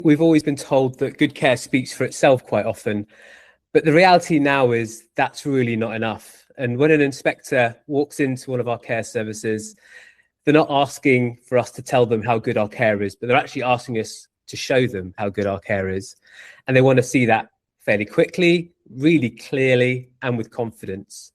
We've always been told that good care speaks for itself quite often, but the reality now is that's really not enough. And when an inspector walks into one of our care services, they're not asking for us to tell them how good our care is, but they're actually asking us to show them how good our care is. And they want to see that fairly quickly, really clearly, and with confidence.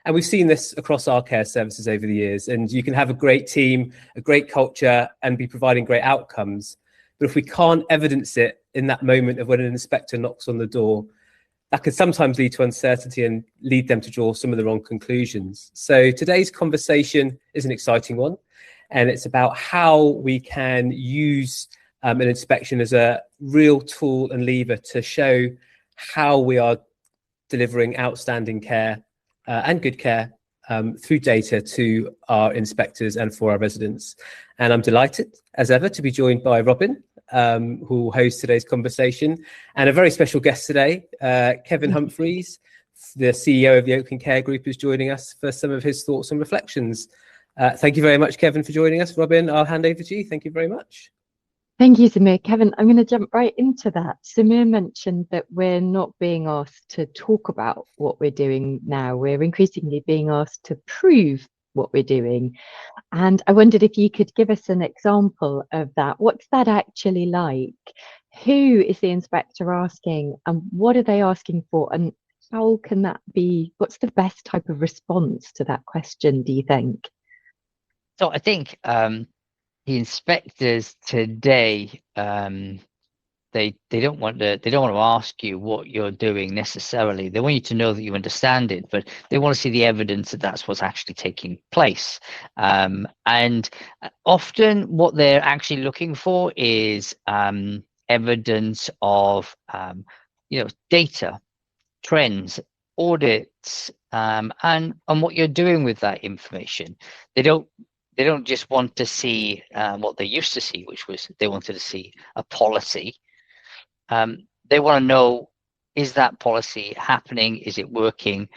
And we've seen this across our care services over the years. And you can have a great team, a great culture, and be providing great outcomes. But if we can't evidence it in that moment of when an inspector knocks on the door, that could sometimes lead to uncertainty and lead them to draw some of the wrong conclusions. So today's conversation is an exciting one, and it's about how we can use an inspection as a real tool and lever to show how we are delivering outstanding care and good care through data to our inspectors and for our residents. And I'm delighted, as ever, to be joined by Robin, who will host today's conversation, and a very special guest today, Kevin Humphreys, the CEO of the Oakland Care Group, is joining us for some of his thoughts and reflections. Thank you very much, Kevin, for joining us. Robin, I'll hand over to you. Thank you very much. Thank you, Samir. Kevin, I'm going to jump right into that. Samir mentioned that we're not being asked to talk about what we're doing now. We're increasingly being asked to prove what we're doing. And I wondered if you could give us an example of that. What's that actually like? Who is the inspector asking, and what are they asking for? And how can that be? What's the best type of response to that question, do you think? So I think the inspectors today, they don't want to ask you what you're doing necessarily. They want you to know that you understand it, but they want to see the evidence that that's what's actually taking place. And often what they're actually looking for is evidence of data, trends, audits, and what you're doing with that information. They don't just want to see what they used to see, which was they wanted to see a policy. They want to know, is that policy happening? Is it working?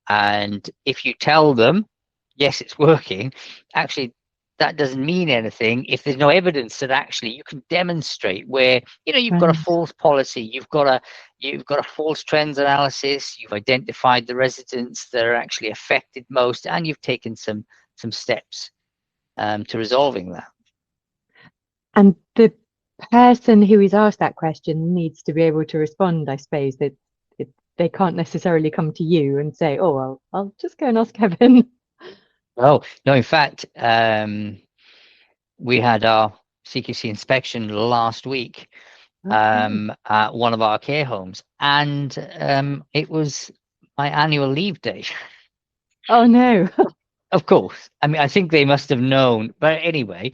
And if you tell them, yes, it's working, actually, that doesn't mean anything if there's no evidence that actually you can demonstrate where, you've got a false policy, you've got a false trends analysis, you've identified the residents that are actually affected most, and you've taken some steps to resolving that. And the person who is asked that question needs to be able to respond, I suppose, that they can't necessarily come to you and say, oh, well, I'll just go and ask Kevin. Oh, no, in fact, we had our CQC inspection last week at one of our care homes, and it was my annual leave day. Oh, no. Of course. I mean, I think they must have known. But anyway,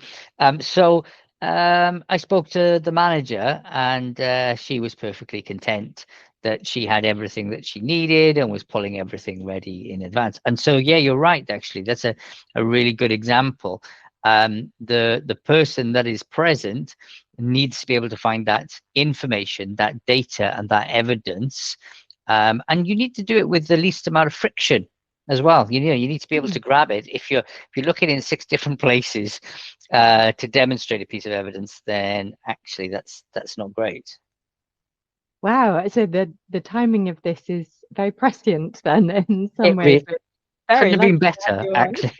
so I spoke to the manager, and she was perfectly content that she had everything that she needed and was pulling everything ready in advance. And so, yeah, you're right, actually. That's a really good example. The person that is present needs to be able to find that information, that data, and that evidence. And you need to do it with the least amount of friction as well. You need to be able to grab it. If you're looking in 6 different places to demonstrate a piece of evidence, then actually that's not great. Wow. So the timing of this is very prescient then in some ways. Couldn't have been better, actually.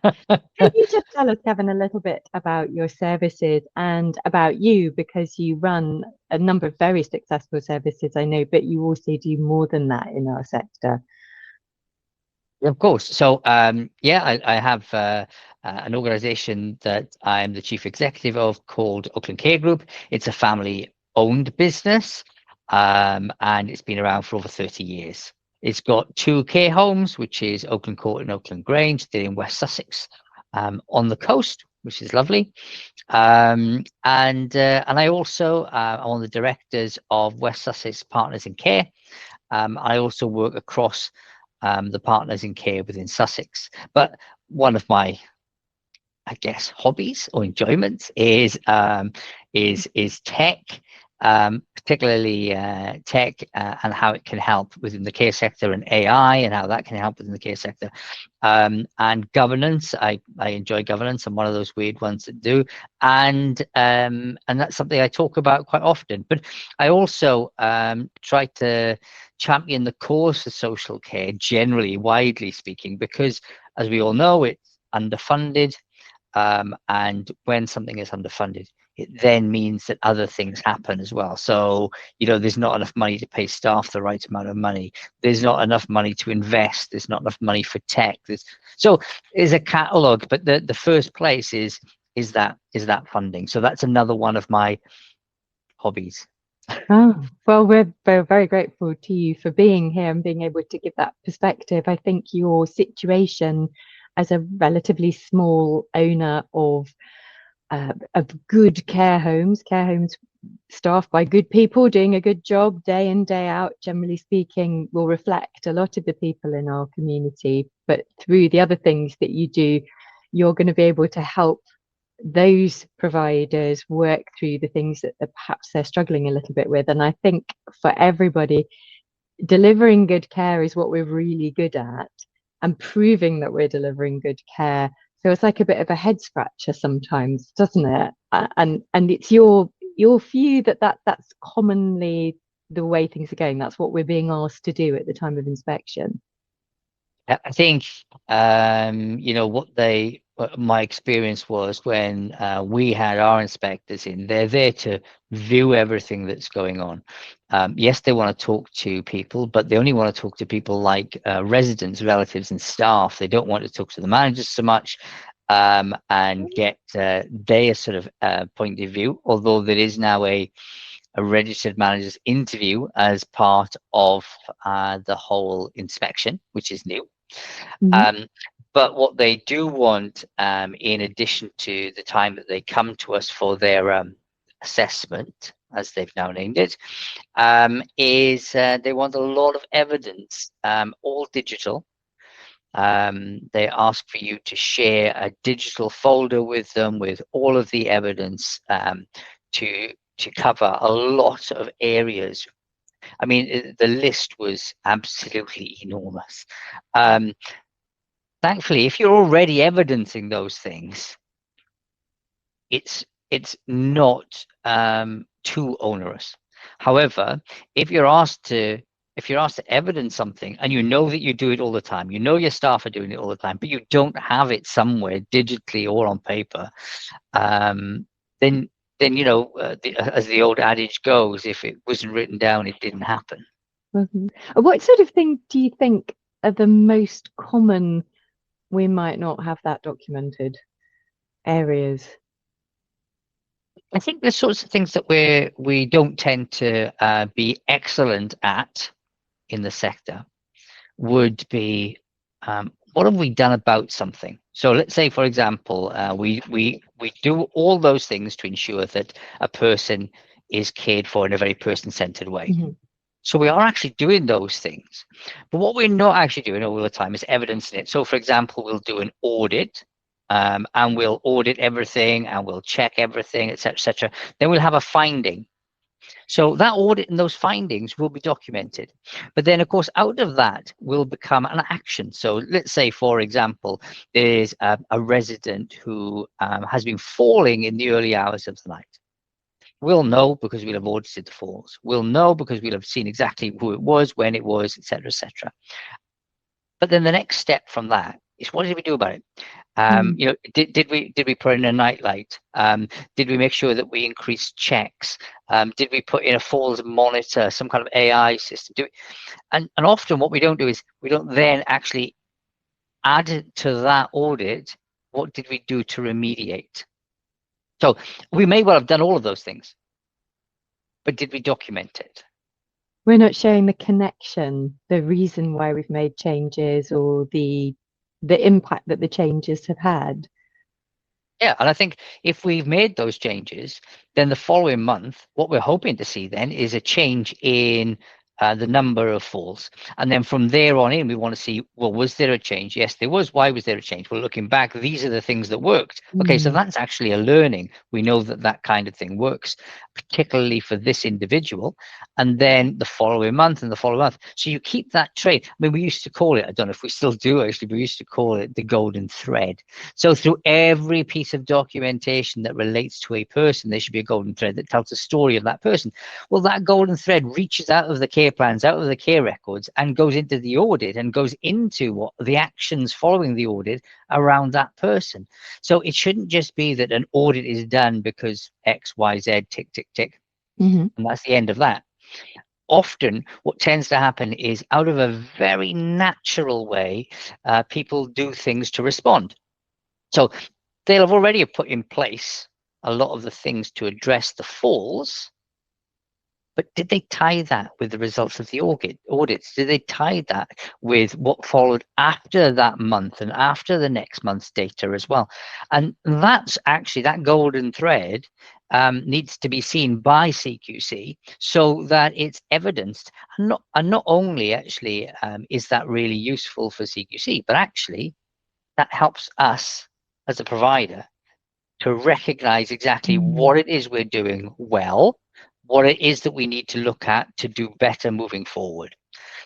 Can you just tell us, Kevin, a little bit about your services and about you, because you run a number of very successful services, I know, but you also do more than that in our sector. Of course. So, I have an organization that I'm the chief executive of called Oakland Care Group. It's a family-owned business, and it's been around for over 30 years. It's got 2 care homes, which is Oakland Court and Oakland Grange. They're in West Sussex, on the coast, which is lovely. And I also am one of the directors of West Sussex Partners in Care. I also work across the partners in care within Sussex. But one of my, I guess, hobbies or enjoyments is tech. particularly tech and how it can help within the care sector, and AI and how that can help within the care sector. And governance, I enjoy governance. I'm one of those weird ones that do, and that's something I talk about quite often. But I also try to champion the cause of social care, generally, widely speaking, because as we all know, it's underfunded, and when something is underfunded, it then means that other things happen as well. So, there's not enough money to pay staff the right amount of money. There's not enough money to invest. There's not enough money for tech. There's a catalogue, but the first place is that funding. So that's another one of my hobbies. Oh, well, we're very grateful to you for being here and being able to give that perspective. I think your situation as a relatively small owner of good care homes staffed by good people doing a good job day in, day out, generally speaking, will reflect a lot of the people in our community. But through the other things that you do, you're going to be able to help those providers work through the things that perhaps they're struggling a little bit with. And I think for everybody, delivering good care is what we're really good at, and proving that we're delivering good care feels like a bit of a head scratcher sometimes, doesn't it? And it's your view that's commonly the way things are going. That's what we're being asked to do at the time of inspection. I think what my experience was when we had our inspectors in. They're there to view everything that's going on. Yes, they want to talk to people, but they only want to talk to people like residents, relatives, and staff. They don't want to talk to the managers so much, and get their sort of point of view. Although there is now a registered manager's interview as part of the whole inspection, which is new. Mm-hmm. But what they do want, in addition to the time that they come to us for their assessment, as they've now named it, is they want a lot of evidence, all digital. They ask for you to share a digital folder with them with all of the evidence, to cover a lot of areas. I mean, the list was absolutely enormous. Thankfully, if you're already evidencing those things, it's not too onerous. However, if you're asked to evidence something, and you know that you do it all the time, you know your staff are doing it all the time, but you don't have it somewhere digitally or on paper, then as the old adage goes, if it wasn't written down, it didn't happen. Mm-hmm. What sort of thing do you think are the most common we might not have that documented areas? I think the sorts of things that we don't tend to be excellent at in the sector would be, what have we done about something? So let's say, for example, we do all those things to ensure that a person is cared for in a very person-centered way. Mm-hmm. So we are actually doing those things, but what we're not actually doing all the time is evidencing it. So, for example, we'll do an audit, and we'll audit everything, and we'll check everything, etc., etc. Then we'll have a finding. So that audit and those findings will be documented. But then, of course, out of that will become an action. So let's say, for example, there's a resident who has been falling in the early hours of the night. We'll know because we'll have audited the falls. We'll know because we'll have seen exactly who it was, when it was, etc., etc. But then the next step from that is, what did we do about it? Did we put in a nightlight? Did we make sure that we increased checks? Did we put in a falls monitor, some kind of AI system? And often what we don't do is we don't then actually add to that audit, what did we do to remediate? So we may well have done all of those things, but did we document it? We're not showing the connection, the reason why we've made changes, or the impact that the changes have had. Yeah, and I think if we've made those changes, then the following month, what we're hoping to see then is a change in the number of falls. And then from there on in, we want to see, well, was there a change? Yes, there was. Why was there a change? Well, looking back, these are the things that worked. Okay, so that's actually a learning. We know that that kind of thing works, particularly for this individual. And then the following month and the following month. So you keep that train. I mean, we used to call it, I don't know if we still do actually, but we used to call it the golden thread. So through every piece of documentation that relates to a person, there should be a golden thread that tells the story of that person. Well, that golden thread reaches out of the care plans, out of the care records, and goes into the audit and goes into what the actions following the audit around that person. So it shouldn't just be that an audit is done because X, Y, Z, tick, tick, tick, and that's the end of that. Often what tends to happen is, out of a very natural way, people do things to respond. So they'll have already put in place a lot of the things to address the falls, but did they tie that with the results of the audits? Did they tie that with what followed after that month and after the next month's data as well? And that's actually, that golden thread needs to be seen by CQC so that it's evidenced. And not only actually is that really useful for CQC, but actually that helps us as a provider to recognize exactly what it is we're doing well, what it is that we need to look at to do better moving forward.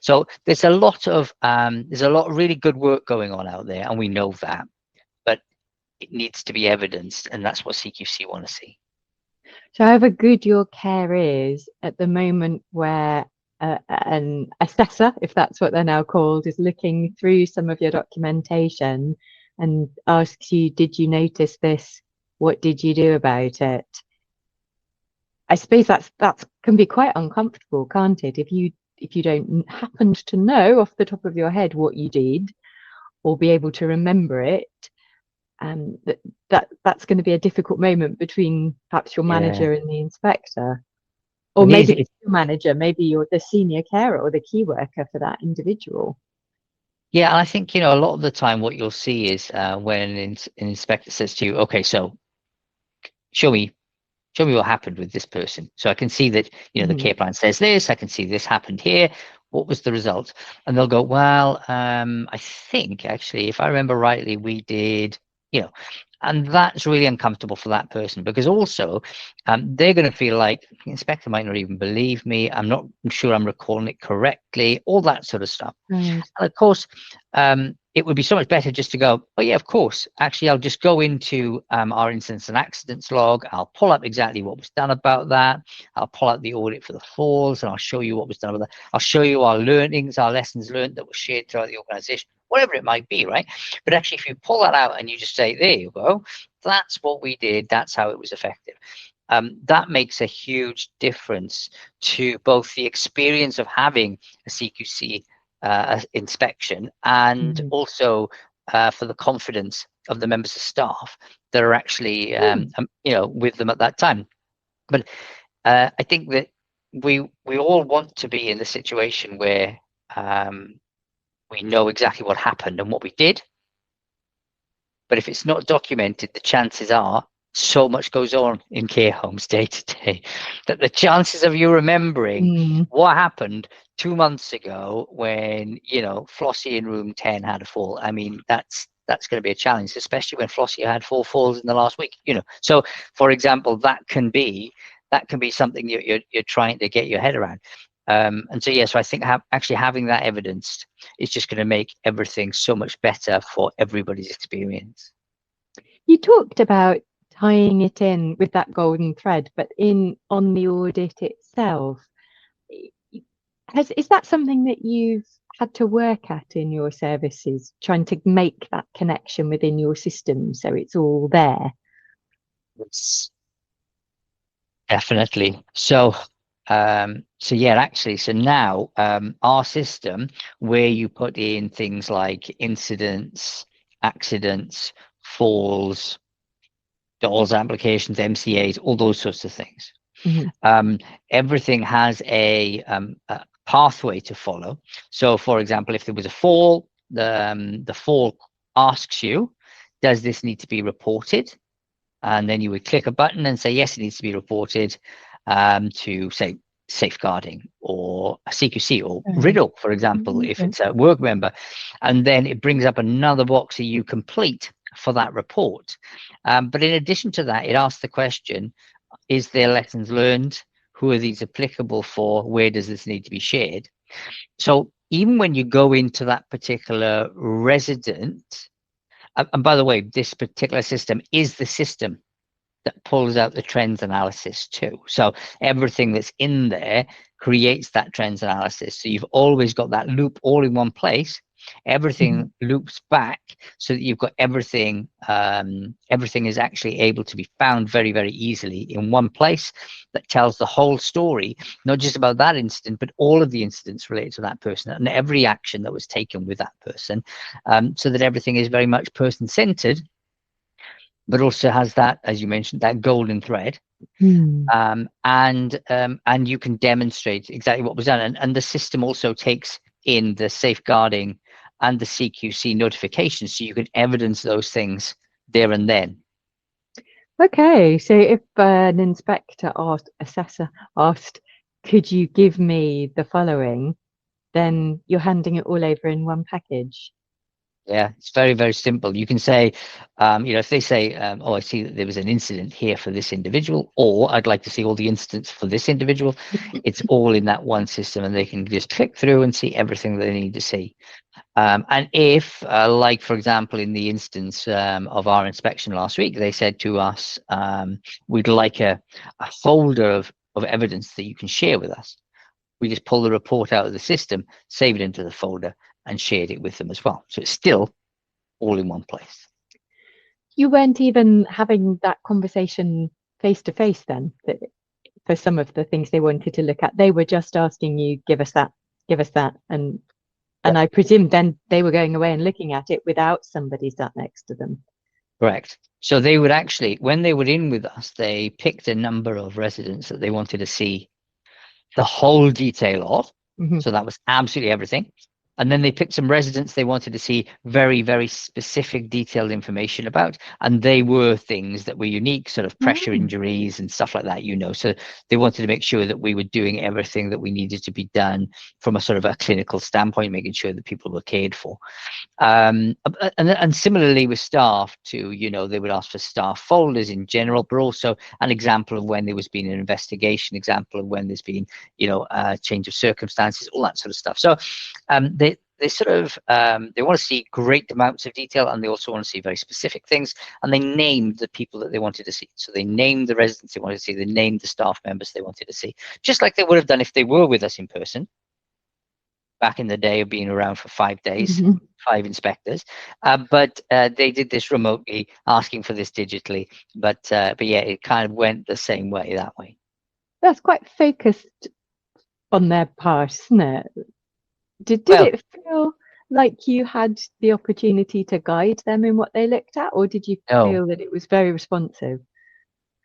So there's a lot of really good work going on out there, and we know that, but it needs to be evidenced, and that's what CQC want to see. So however good your care is at the moment, where an assessor, if that's what they're now called, is looking through some of your documentation and asks you, did you notice this? What did you do about it? I suppose that can be quite uncomfortable, can't it? If you don't happen to know off the top of your head what you did, or be able to remember it, that's going to be a difficult moment between perhaps your manager and the inspector, or maybe it's your manager, maybe you're the senior carer or the key worker for that individual. Yeah, and I think, a lot of the time what you'll see is when an inspector says to you, okay, so show me what happened with this person. So I can see that, the care plan says this, I can see this happened here. What was the result? And they'll go, well, I think actually, if I remember rightly, we did, and that's really uncomfortable for that person, because also they're going to feel like the inspector might not even believe me. I'm not sure I'm recalling it correctly, all that sort of stuff. And of course, it would be so much better just to go, oh yeah, of course, actually, I'll just go into our incidents and accidents log. I'll pull up exactly what was done about that. I'll pull out the audit for the falls, and I'll show you what was done about that. I'll show you our learnings, our lessons learned that were shared throughout the organization, whatever it might be, right? But actually, if you pull that out and you just say, there you go, that's what we did, that's how it was effective. That makes a huge difference to both the experience of having a CQC inspection, and also for the confidence of the members of staff that are actually with them at that time. But I think that we all want to be in the situation where we know exactly what happened and what we did, but if it's not documented, the chances are so much goes on in care homes day to day that the chances of you remembering what happened 2 months ago when Flossie in room 10 had a fall, I mean, that's going to be a challenge, especially when Flossie had 4 falls in the last week. So for example, that can be something you're trying to get your head around. And so so I think actually having that evidenced is just going to make everything so much better for everybody's experience. You talked about tying it in with that golden thread, but on the audit itself, is that something that you've had to work at in your services, trying to make that connection within your system so it's all there? Yes, definitely. So now our system, where you put in things like incidents, accidents, falls, DOLS applications, MCAs, all those sorts of things. Everything has a pathway to follow. So for example, if there was a fall, the fall asks you, does this need to be reported? And then you would click a button and say, yes, it needs to be reported to, say, safeguarding or a CQC or Right. riddle, for example, if it's a work member, and then it brings up another box that you complete for that report. But in addition to that, it asks the question, is there lessons learned? Who are these applicable for? Where does this need to be shared? So even when you go into that particular resident, and by the way, this particular system is the system that pulls out the trends analysis too. So everything that's in there creates that trends analysis. So you've always got that loop all in one place. Everything loops back so that you've got everything. Everything is actually able to be found very, very easily in one place that tells the whole story, not just about that incident, but all of the incidents related to that person and every action that was taken with that person, so that everything is very much person-centered, but also has that, as you mentioned, that golden thread. And you can demonstrate exactly what was done. And the system also takes in the safeguarding and the CQC notifications, so you can evidence those things there and then. Okay, so if an inspector or assessor asked, could you give me the following, then you're handing it all over in one package. Yeah, it's very, very simple. You can say, if they say, oh, I see that there was an incident here for this individual, or I'd like to see all the incidents for this individual, it's all in that one system, and they can just click through and see everything they need to see. And if, like, for example, in the instance of our inspection last week, they said to us, we'd like a folder of evidence that you can share with us. We just pull the report out of the system, save it into the folder, and shared it with them as well. So it's still all in one place. You weren't even having that conversation face to face then, for some of the things they wanted to look at. They were just asking you, give us that, and I presume then they were going away and looking at it without somebody sat next to them. Correct. So they would actually, when they were in with us, they picked a number of residents that they wanted to see the whole detail of. So that was absolutely everything. And then they picked some residents they wanted to see very, very specific detailed information about. And they were things that were unique, sort of pressure injuries and stuff like that, So they wanted to make sure that we were doing everything that we needed to be done from a sort of a clinical standpoint, making sure that people were cared for. And similarly with staff too, they would ask for staff folders in general, but also an example of when there was been an investigation, example of when there's been, a change of circumstances, all that sort of stuff. So they sort of they want to see great amounts of detail, and they also want to see very specific things, and they named the people that they wanted to see. So they named the residents they wanted to see, they named the staff members they wanted to see, just like they would have done if they were with us in person back in the day of being around for 5 days, 5 inspectors. But they did this remotely, asking for this digitally. But yeah, it kind of went the same way that way. That's quite focused on their part, isn't it? Did it feel like you had the opportunity to guide them in what they looked at, or did you feel that it was very responsive?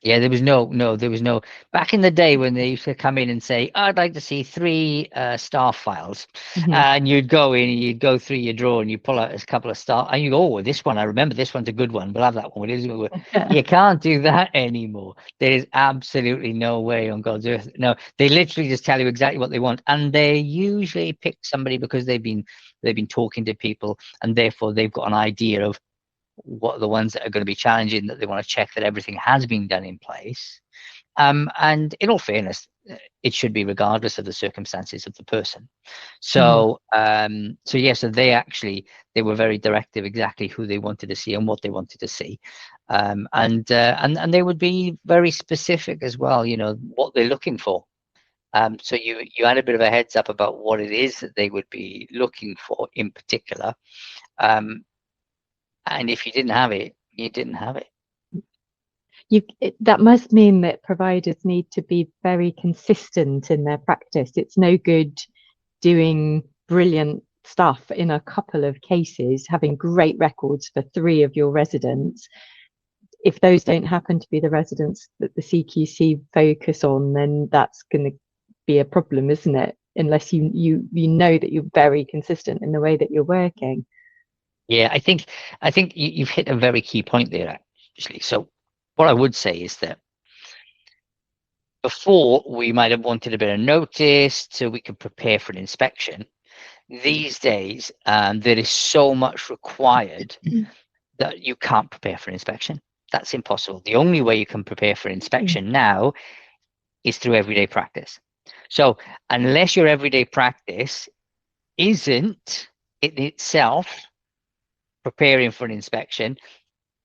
Yeah, there was no, back in the day when they used to come in and say, I'd like to see 3 staff files. And you'd go in and you'd go through your drawer and you pull out a couple of staff and you go, oh, this one, I remember this one's a good one. We'll have that one. You can't do that anymore. There is absolutely no way on God's earth. No, they literally just tell you exactly what they want. And they usually pick somebody because they've been talking to people, and therefore they've got an idea of what are the ones that are going to be challenging, that they want to check that everything has been done in place. And in all fairness, it should be regardless of the circumstances of the person. So so they were very directive exactly who they wanted to see and what they wanted to see. And they would be very specific as well, what they're looking for. So you had a bit of a heads up about what it is that they would be looking for in particular. And if you didn't have it, you didn't have it. That must mean that providers need to be very consistent in their practice. It's no good doing brilliant stuff in a couple of cases, having great records for 3 of your residents. If those don't happen to be the residents that the CQC focus on, then that's going to be a problem, isn't it? Unless you know that you're very consistent in the way that you're working. Yeah, I think you've hit a very key point there, actually. So what I would say is that before, we might have wanted a bit of notice so we could prepare for an inspection. These days, there is so much required that you can't prepare for an inspection. That's impossible. The only way you can prepare for an inspection now is through everyday practice. So unless your everyday practice isn't in itself preparing for an inspection,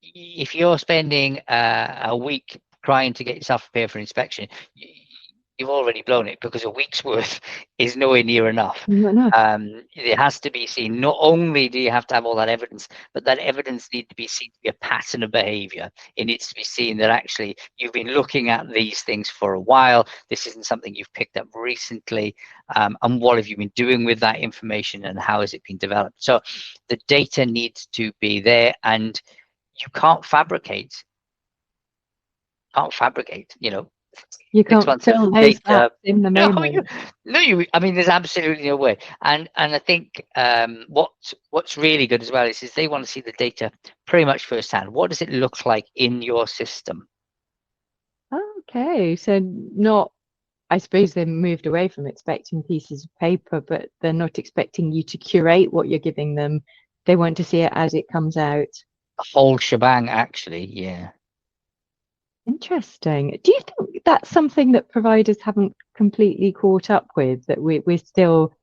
if you're spending a week trying to get yourself prepared for inspection, you've already blown it, because a week's worth is nowhere near enough. It has to be seen. Not only do you have to have all that evidence, but that evidence needs to be seen to be a pattern of behavior. It needs to be seen that actually you've been looking at these things for a while. This isn't something you've picked up recently. And what have you been doing with that information, and how has it been developed? So the data needs to be there, and you can't fabricate. You can't fill those gaps in the moment. I mean, there's absolutely no way. And I think what's really good as well is they want to see the data pretty much firsthand. What does it look like in your system? Okay, so not, I suppose they moved away from expecting pieces of paper, but they're not expecting you to curate what you're giving them. They want to see it as it comes out. The whole shebang, actually, yeah. Interesting. Do you think that's something that providers haven't completely caught up with, that we're still,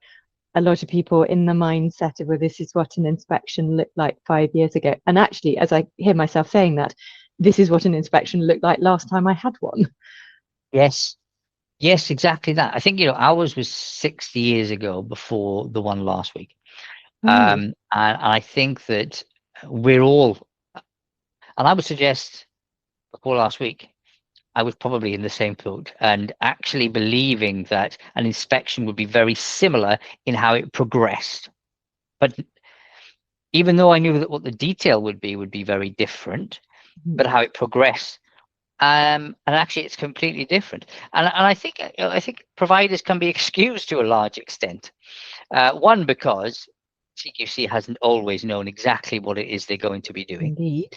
a lot of people in the mindset of, well, this is what an inspection looked like 5 years ago? And actually, as I hear myself saying that, this is what an inspection looked like last time I had one. Yes, exactly that. I think, ours was 60 years ago before the one last week. And I think that we're all, and I would suggest before last week, I was probably in the same boat, and actually believing that an inspection would be very similar in how it progressed. But even though I knew that what the detail would be very different, but how it progressed, and actually it's completely different. And I think providers can be excused to a large extent. One, because CQC hasn't always known exactly what it is they're going to be doing. Indeed.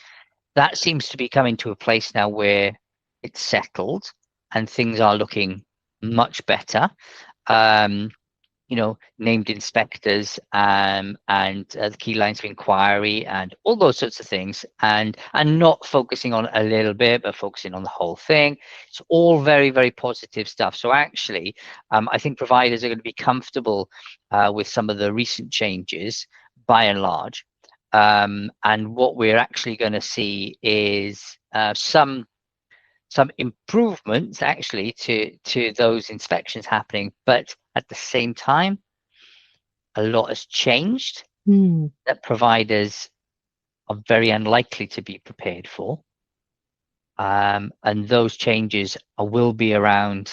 That seems to be coming to a place now where it's settled and things are looking much better. Named inspectors and the key lines of inquiry and all those sorts of things, and not focusing on a little bit, but focusing on the whole thing. It's all very, very positive stuff. So actually, I think providers are going to be comfortable with some of the recent changes by and large. And what we're actually going to see is some improvements actually to those inspections happening, but at the same time, a lot has changed that providers are very unlikely to be prepared for. And those changes will be around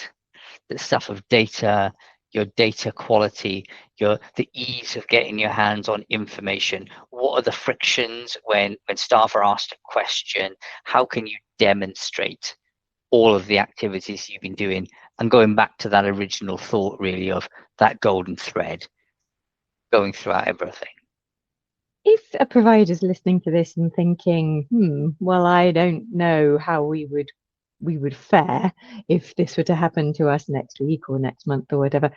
the stuff of data, your data quality, the ease of getting your hands on information. What are the frictions when staff are asked a question? How can you demonstrate all of the activities you've been doing? And going back to that original thought, really, of that golden thread going throughout everything. If a provider's listening to this and thinking, well, I don't know how we would fare if this were to happen to us next week or next month or whatever,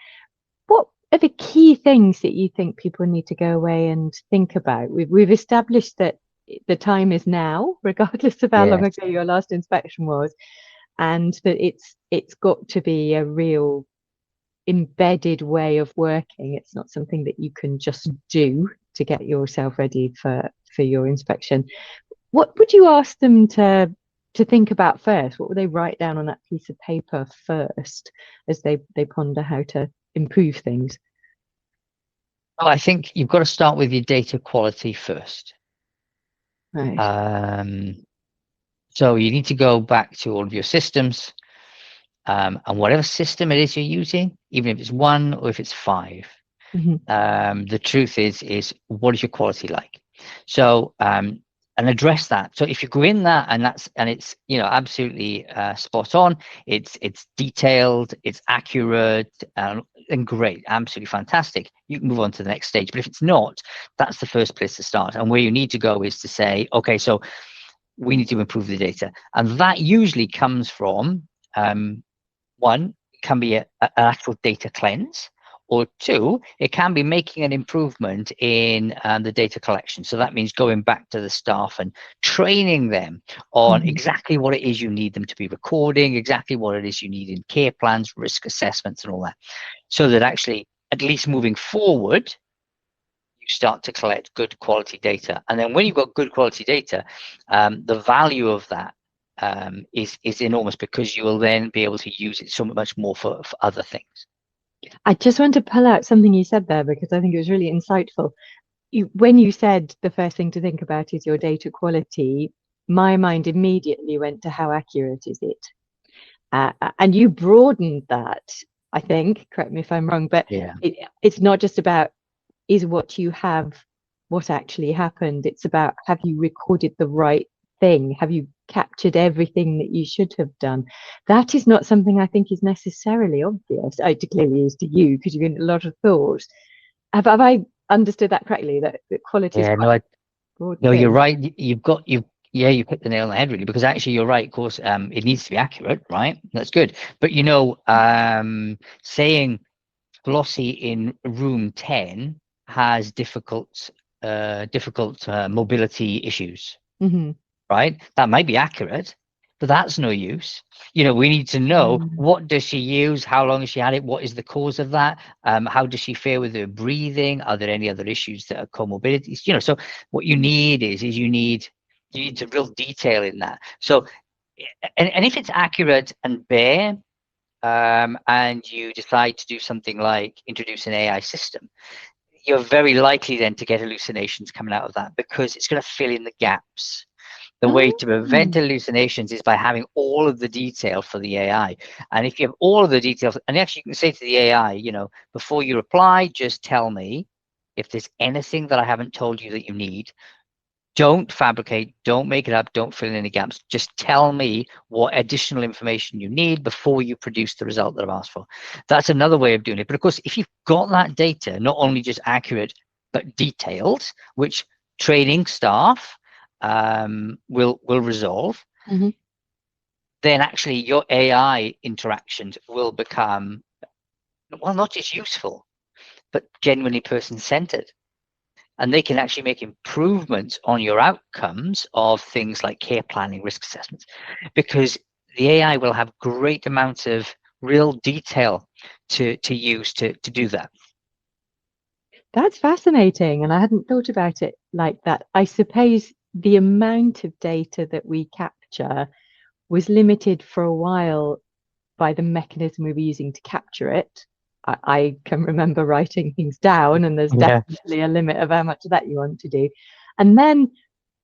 what are the key things that you think people need to go away and think about? We've established that the time is now, regardless of how long ago your last inspection was, and that it's got to be a real embedded way of working. It's not something that you can just do to get yourself ready for your inspection. What would you ask them to think about first? What would they write down on that piece of paper first as they ponder how to improve things? Well, I think you've got to start with your data quality first. Right. So you need to go back to all of your systems, and whatever system it is you're using, even if it's 1 or if it's 5. The truth is what is your quality like? So and address that. So if you go in that and it's absolutely spot on, it's detailed, it's accurate, and great, absolutely fantastic, you can move on to the next stage. But if it's not, that's the first place to start. And where you need to go is to say, okay, so we need to improve the data, and that usually comes from one, it can be an actual data cleanse, or two, it can be making an improvement in the data collection. So that means going back to the staff and training them on exactly what it is you need them to be recording, exactly what it is you need in care plans, risk assessments, and all that. So that actually, at least moving forward, you start to collect good quality data. And then when you've got good quality data, the value of that is enormous, because you will then be able to use it so much more for other things. I just want to pull out something you said there, because I think it was really insightful. When you said the first thing to think about is your data quality, my mind immediately went to how accurate is it? And you broadened that, I think, correct me if I'm wrong, but Yeah. It's not just about is what you have what actually happened. It's about, have you recorded the right thing? Have you captured everything that you should have done? That is not something I think is necessarily obvious. It clearly is to you, because you've given a lot of thought. Have I understood that correctly? That quality is quite broad no, thing? you're right. You hit the nail on the head, really, because actually you're right. Of course, it needs to be accurate, right? That's good. But saying Flossie in room 10 has difficult mobility issues, right? That might be accurate, but that's no use. We need to know, what does she use? How long has she had it? What is the cause of that? How does she fare with her breathing? Are there any other issues that are comorbidities? So what you need is you need some real detail in that. So, and if it's accurate and bare, and you decide to do something like introduce an AI system, you're very likely then to get hallucinations coming out of that, because it's going to fill in the gaps. The way to prevent hallucinations is by having all of the detail for the AI. And if you have all of the details, and actually you can say to the AI, before you reply, just tell me if there's anything that I haven't told you that you need. Don't fabricate, don't make it up, don't fill in any gaps. Just tell me what additional information you need before you produce the result that I've asked for. That's another way of doing it. But of course, if you've got that data, not only just accurate, but detailed, which training staff will resolve, then actually your AI interactions will become, well, not just useful, but genuinely person-centered. And they can actually make improvements on your outcomes of things like care planning, risk assessments, because the AI will have great amounts of real detail to use to do that. That's fascinating, and I hadn't thought about it like that. I suppose the amount of data that we capture was limited for a while by the mechanism we were using to capture it. I can remember writing things down, and there's definitely a limit of how much of that you want to do. And then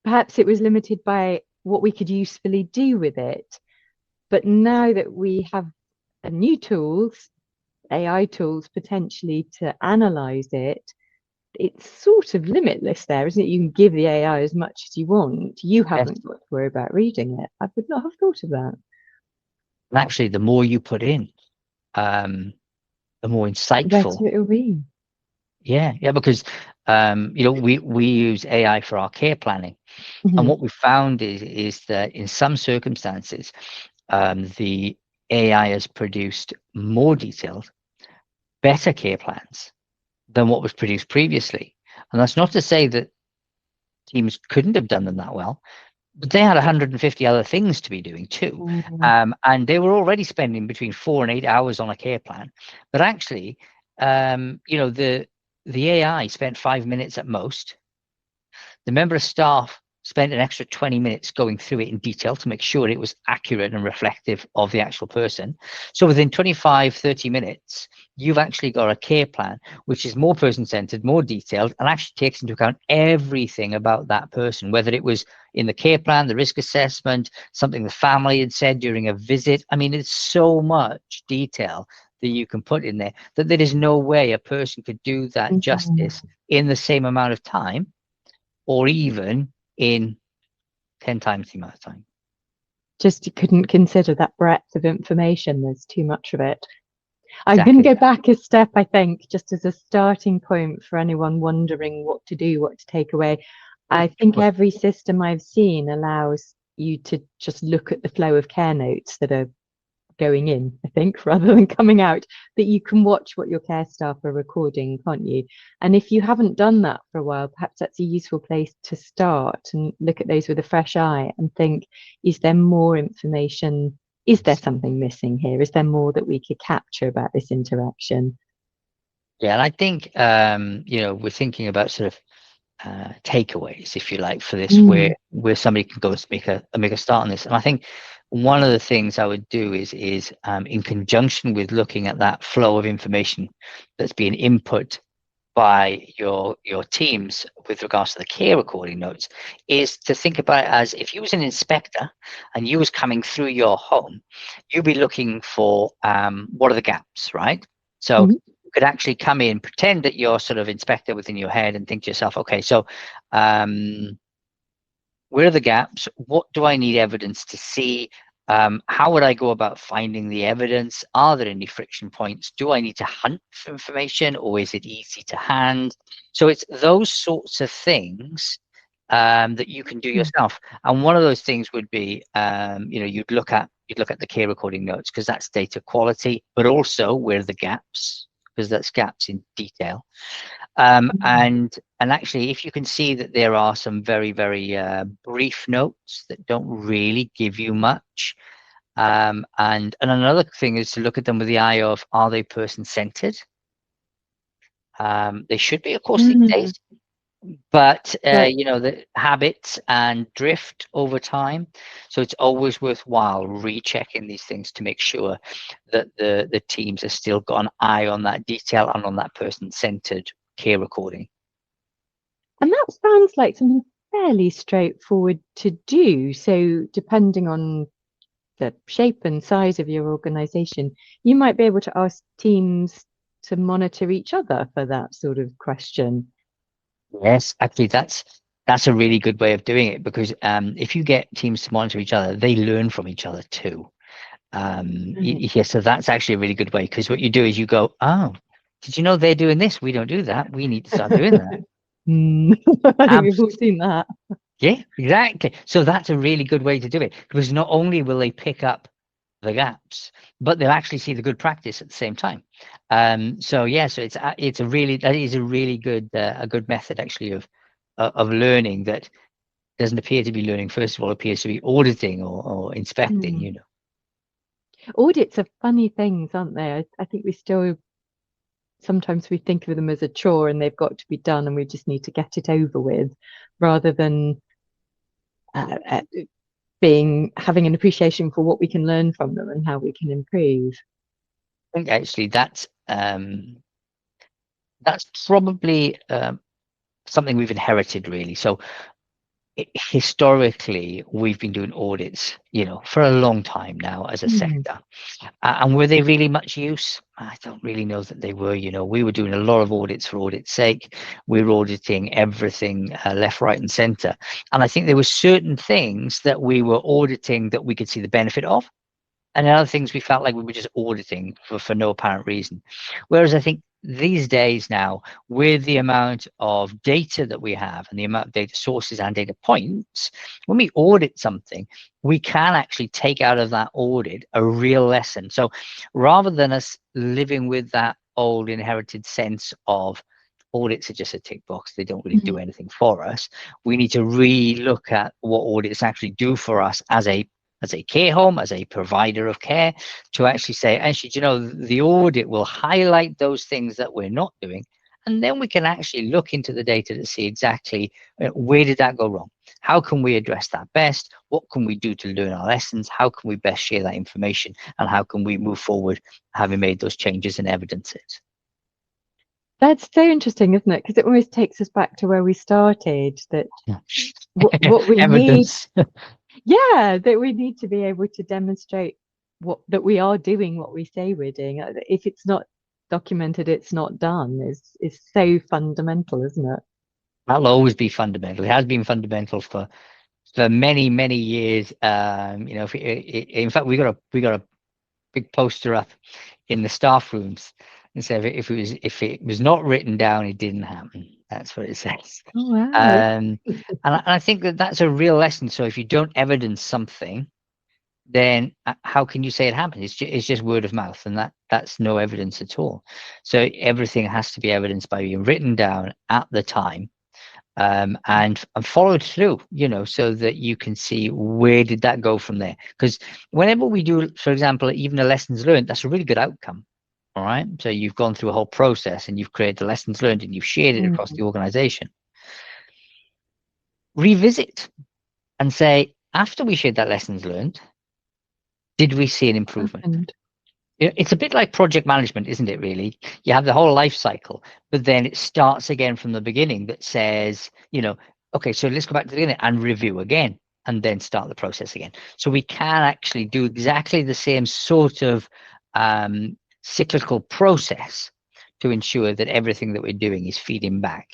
perhaps it was limited by what we could usefully do with it. But now that we have new tools, AI tools potentially, to analyze it, it's sort of limitless there, isn't it? You can give the AI as much as you want. You haven't got to worry about reading it. I would not have thought of that. And actually, the more you put in, the more insightful. The better it will be. Yeah, because we use AI for our care planning, and what we found is that in some circumstances, the AI has produced more detailed, better care plans than what was produced previously. And that's not to say that teams couldn't have done them that well, but they had 150 other things to be doing too. And they were already spending between 4 and 8 hours on a care plan. But actually, the AI spent 5 minutes at most. The member of staff spent an extra 20 minutes going through it in detail to make sure it was accurate and reflective of the actual person. So within 25, 30 minutes, you've actually got a care plan which is more person-centered, more detailed, and actually takes into account everything about that person, whether it was in the care plan, the risk assessment, something the family had said during a visit. I mean, it's so much detail that you can put in there that there is no way a person could do that justice in the same amount of time, or even in 10 times the amount of time. Just you couldn't consider that breadth of information. There's too much of it. I'm going to go back a step, I think, just as a starting point for anyone wondering what to do, what to take away. I think every system I've seen allows you to just look at the flow of care notes that are going in, I think, rather than coming out, that you can watch what your care staff are recording, can't you? And if you haven't done that for a while, perhaps that's a useful place to start and look at those with a fresh eye and think, is there more information? Is there something missing here? Is there more that we could capture about this interaction? Yeah, and I think we're thinking about sort of takeaways, if you like, for this, where somebody can go and make a start on this. And I think one of the things I would do is in conjunction with looking at that flow of information that's being input by your teams with regards to the care recording notes, is to think about it as if you was an inspector and you was coming through your home, you'd be looking for what are the gaps, right? So you could actually come in, pretend that you're sort of inspector within your head and think to yourself, okay, so where are the gaps? What do I need evidence to see? How would I go about finding the evidence? Are there any friction points? Do I need to hunt for information, or is it easy to hand? So it's those sorts of things that you can do yourself. And one of those things would be, you'd look at the care recording notes, because that's data quality, but also where are the gaps, because that's gaps in detail. And actually, if you can see that there are some very, very brief notes that don't really give you much, and another thing is to look at them with the eye of, are they person-centered? They should be, of course, these days, but the habits and drift over time. So it's always worthwhile rechecking these things to make sure that the teams have still got an eye on that detail and on that person-centered care recording. And that sounds like something fairly straightforward to do. So depending on the shape and size of your organization, you might be able to ask teams to monitor each other for that sort of question. Yes, actually, that's a really good way of doing it, because if you get teams to monitor each other, they learn from each other too. So that's actually a really good way, because what you do is you go, oh, did you know they're doing this? We don't do that. We need to start doing that. I think we've all seen that. Yeah, exactly. So that's a really good way to do it, because not only will they pick up the gaps, but they'll actually see the good practice at the same time. So that is a really good a good method, actually, of learning that doesn't appear to be learning. First of all, appears to be auditing or inspecting. Audits are funny things, aren't they? I think sometimes we think of them as a chore and they've got to be done and we just need to get it over with, rather than having an appreciation for what we can learn from them and how we can improve. I think actually that's probably something we've inherited, really. So historically, we've been doing audits, for a long time now as a sector. And were they really much use? I don't really know that they were. We were doing a lot of audits for audit's sake. We were auditing everything left, right, and center. And I think there were certain things that we were auditing that we could see the benefit of, and other things we felt like we were just auditing for no apparent reason. Whereas I think these days now, with the amount of data that we have and the amount of data sources and data points, when we audit something, we can actually take out of that audit a real lesson. So rather than us living with that old inherited sense of audits are just a tick box, they don't really do anything for us, we need to re-look at what audits actually do for us as a care home, as a provider of care, to actually say, the audit will highlight those things that we're not doing, and then we can actually look into the data to see exactly where did that go wrong? How can we address that best? What can we do to learn our lessons? How can we best share that information? And how can we move forward having made those changes and evidence it? That's so interesting, isn't it? Because it always takes us back to where we started, that what we evidence. that we need to be able to demonstrate that we are doing what we say we're doing. If it's not documented, it's not done. Is so fundamental, isn't it? That'll always be fundamental. It has been fundamental for many, many years. In fact, we got a big poster up in the staff rooms and said if it was not written down, it didn't happen. That's what it says. Oh, wow. And I think that's a real lesson. So if you don't evidence something, then how can you say it happened? It's just word of mouth, and that's no evidence at all. So everything has to be evidenced by being written down at the time, and followed through, so that you can see where did that go from there. Because whenever we do, for example, even a lessons learned, that's a really good outcome. All right. So you've gone through a whole process and you've created the lessons learned and you've shared it across the organization. Revisit and say, after we shared that lessons learned, did we see an improvement? It's a bit like project management, isn't it, really? You have the whole life cycle, but then it starts again from the beginning that says, okay, so let's go back to the beginning and review again, and then start the process again. So we can actually do exactly the same sort of cyclical process to ensure that everything that we're doing is feeding back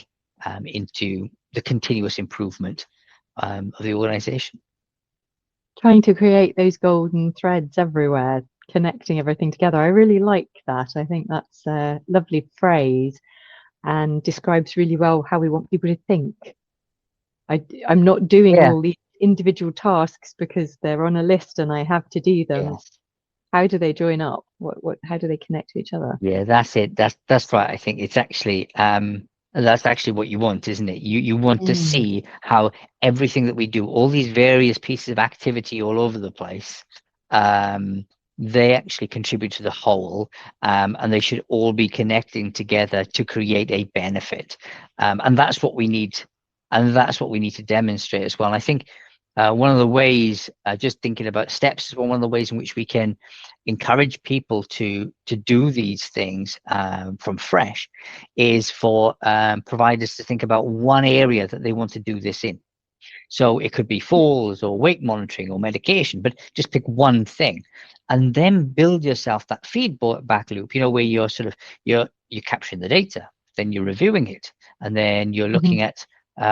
into the continuous improvement of the organization. Trying to create those golden threads everywhere, connecting everything together. I really like that. I think that's a lovely phrase and describes really well how we want people to think. I'm not doing all these individual tasks because they're on a list and I have to do them. Yes. How do they join up? How do they connect to each other? Yeah, that's it. That's right. I think it's actually that's actually what you want, isn't it? You want to see how everything that we do, all these various pieces of activity all over the place, they actually contribute to the whole, and they should all be connecting together to create a benefit. And that's what we need, and that's what we need to demonstrate as well. And I think one of the ways, just thinking about steps, is one of the ways in which we can encourage people to do these things from fresh, is for providers to think about one area that they want to do this in. So it could be falls or weight monitoring or medication, but just pick one thing and then build yourself that feedback loop, where you're you're capturing the data, then you're reviewing it, and then you're looking at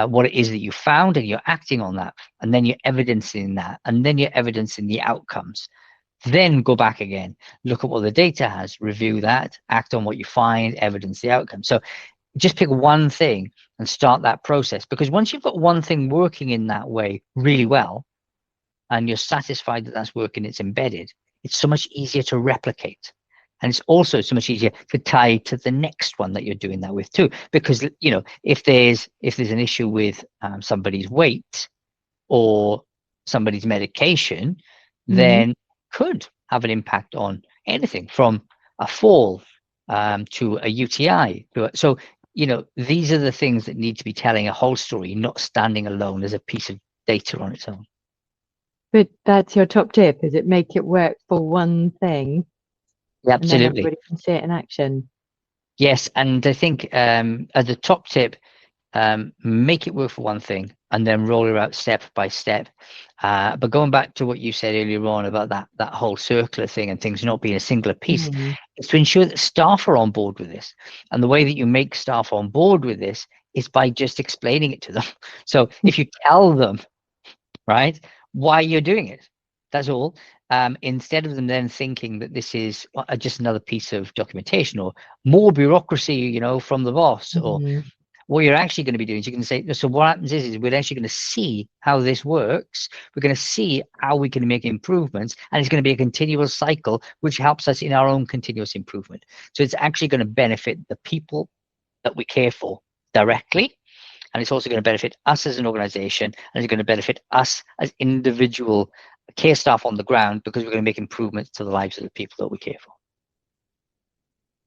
what it is that you found, and you're acting on that, and then you're evidencing that, and then you're evidencing the outcomes. Then go back again, look at what the data has, review that, act on what you find, evidence the outcome. So just pick one thing and start that process, because once you've got one thing working in that way really well, and you're satisfied that that's working, it's embedded, it's so much easier to replicate. And it's also so much easier to tie to the next one that you're doing that with too. Because, if there's an issue with somebody's weight or somebody's medication, then could have an impact on anything from a fall to a UTI. So, these are the things that need to be telling a whole story, not standing alone as a piece of data on its own. But that's your top tip, is it? Make it work for one thing. Yeah, absolutely. And then absolutely. everybody can see it in action. Yes, and I think as a top tip, make it work for one thing and then roll it out step by step. But going back to what you said earlier on about that whole circular thing and things not being a singular piece, it's to ensure that staff are on board with this. And the way that you make staff on board with this is by just explaining it to them. So if you tell them, right, why you're doing it, that's all. Instead of them then thinking that this is just another piece of documentation or more bureaucracy, from the boss, or what you're actually going to be doing is you're going to say, so what happens is we're actually going to see how this works. We're going to see how we can make improvements, and it's going to be a continual cycle, which helps us in our own continuous improvement. So it's actually going to benefit the people that we care for directly. And it's also going to benefit us as an organization, and it's going to benefit us as individual care staff on the ground, because we're going to make improvements to the lives of the people that we care for.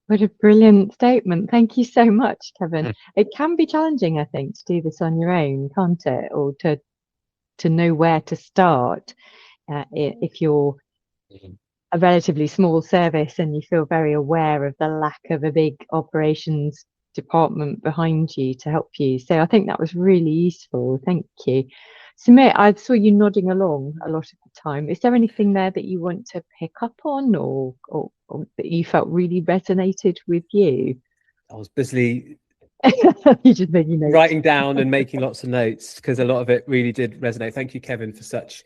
What a brilliant statement. Thank you so much, Kevin. It can be challenging, I think, to do this on your own, can't it? Or to know where to start if you're a relatively small service and you feel very aware of the lack of a big operations department behind you to help you. So I think that was really useful. Thank you. Samir, I saw you nodding along a lot of the time. Is there anything there that you want to pick up on or that you felt really resonated with you? I was busily you just making notes. Writing down and making lots of notes, because a lot of it really did resonate. Thank you, Kevin, for such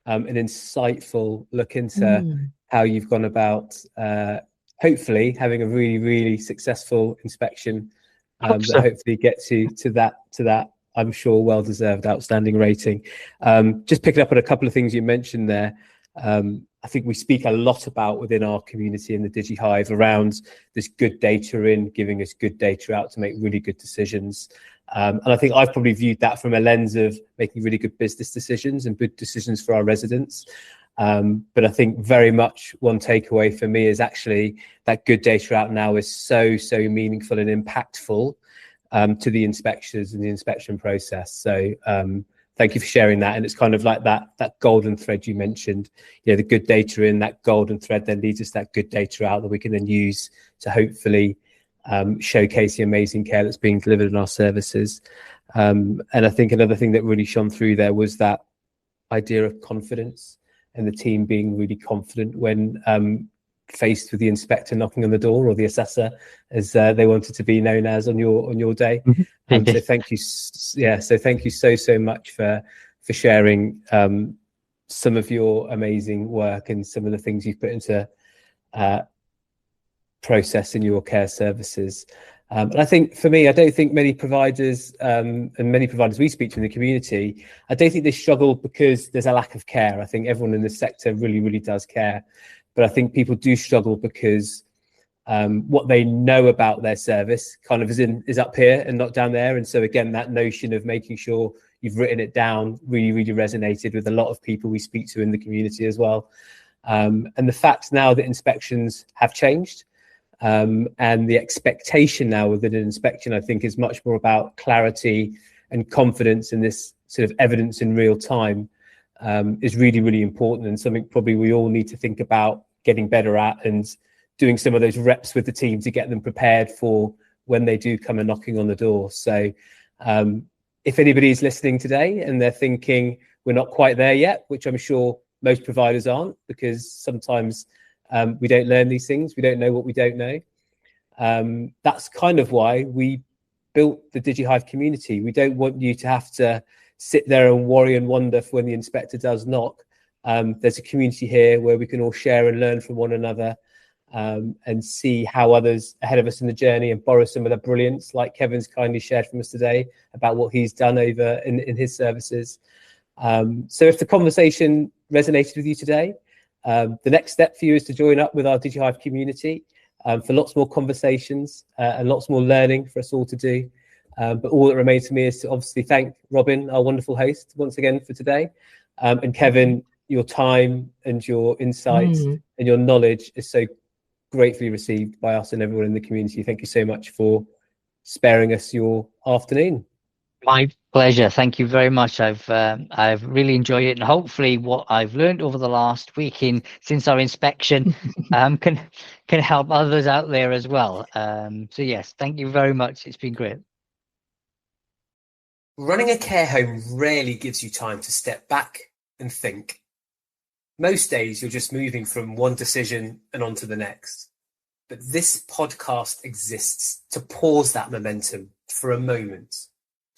an insightful look into how you've gone about hopefully having a really, really successful inspection that hopefully get to that I'm sure well-deserved outstanding rating. Just picking up on a couple of things you mentioned there. I think we speak a lot about within our community in the DigiHive around this good data in, giving us good data out to make really good decisions. And I think I've probably viewed that from a lens of making really good business decisions and good decisions for our residents. But I think very much one takeaway for me is actually that good data out now is so meaningful and impactful to the inspectors and the inspection process. So thank you for sharing that. And it's kind of like that golden thread you mentioned, the good data in, that golden thread then leads us that good data out that we can then use to hopefully showcase the amazing care that's being delivered in our services. And I think another thing that really shone through there was that idea of confidence and the team being really confident when faced with the inspector knocking on the door, or the assessor, as they wanted to be known as on your day. So thank you. So thank you so much for sharing some of your amazing work and some of the things you've put into process in your care services. And I think for me, I don't think many providers and many providers we speak to in the community, I don't think they struggle because there's a lack of care. I think everyone in this sector really does care. But I think people do struggle because what they know about their service kind of is up here and not down there. And so again, that notion of making sure you've written it down really resonated with a lot of people we speak to in the community as well. And the fact now that inspections have changed, and the expectation now within an inspection, I think, is much more about clarity and confidence in this sort of evidence in real time, is really important, and something probably we all need to think about getting better at, and doing some of those reps with the team to get them prepared for when they do come and knocking on the door. So if anybody's listening today and they're thinking we're not quite there yet, which I'm sure most providers aren't, because sometimes we don't learn these things. We don't know what we don't know. That's kind of why we built the DigiHive community. We don't want you to have to sit there and worry and wonder for when the inspector does knock. There's a community here where we can all share and learn from one another, and see how others ahead of us in the journey and borrow some of the brilliance, like Kevin's kindly shared from us today about what he's done over in his services. So if the conversation resonated with you today, the next step for you is to join up with our DigiHive community for lots more conversations and lots more learning for us all to do. But all that remains for me is to obviously thank Robin, our wonderful host, once again for today. And Kevin, your time and your insights and your knowledge is so gratefully received by us and everyone in the community. Thank you so much for sparing us your afternoon. My pleasure. Thank you very much. I've really enjoyed it, and hopefully what I've learned over the last week since our inspection can help others out there as well. So yes, thank you very much. It's been great. Running a care home rarely gives you time to step back and think. Most days you're just moving from one decision and on to the next. But this podcast exists to pause that momentum for a moment,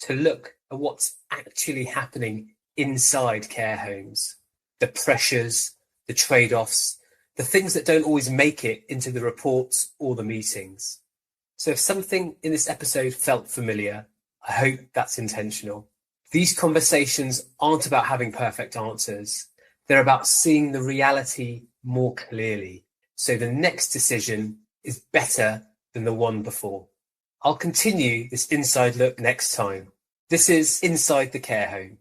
to look at what's actually happening inside care homes, the pressures, the trade-offs, the things that don't always make it into the reports or the meetings. So if something in this episode felt familiar, I hope that's intentional. These conversations aren't about having perfect answers. They're about seeing the reality more clearly, so the next decision is better than the one before. I'll continue this inside look next time. This is Inside the Care Home.